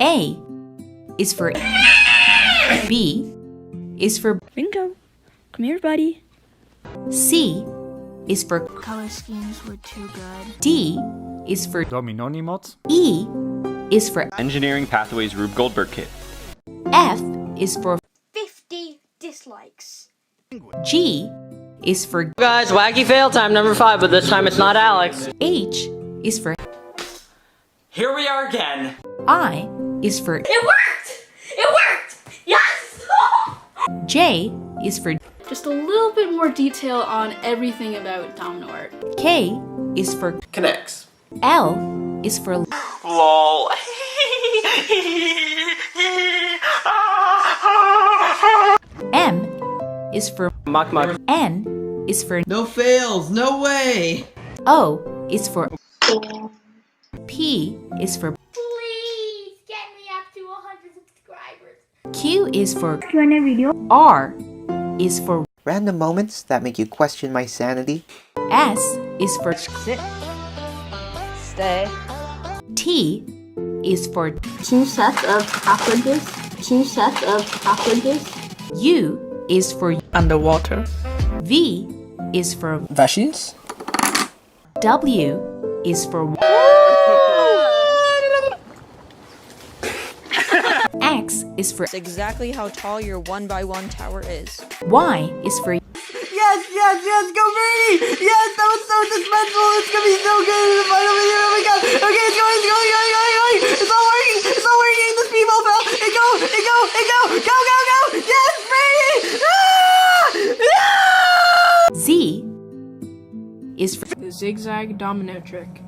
A is for B is for Ringo, come here, buddy. C is for Color schemes were too good. D is for Dominonimot. E is for Engineering Pathways Rube Goldberg Kit. F is for 50 dislikes. G is for Guys, wacky fail time number 5, but this time it's not Alex. H is for Here we are again. I is for It worked! It worked! Yes! J is for Just a little bit more detail on everything about domino art. K is for Connects. L is for LOL. M is for Muck muck. N is for No fails, no way! O is for P is for Please get me up to 100 subscribers. Q is for R is for Random moments that make you question my sanity. S is for Sit. Stay. T is for 2 sets of cockroaches. 2 sets of cockroaches. U is for Underwater. V is for Vashins? W is for X is for That's exactly how tall your 1x1 tower is. Y is for Yes, yes, yes, go Brady! Yes, that was so dispensable! It's gonna be so good in the final video! Oh my god! Okay, it's going, it's going, going, going, going! It's all working! It's all working! The speedball fell! It go! It go! It go! Go, go, go! Yes, Brady! Ah! Yeah! Z is for The zigzag domino trick.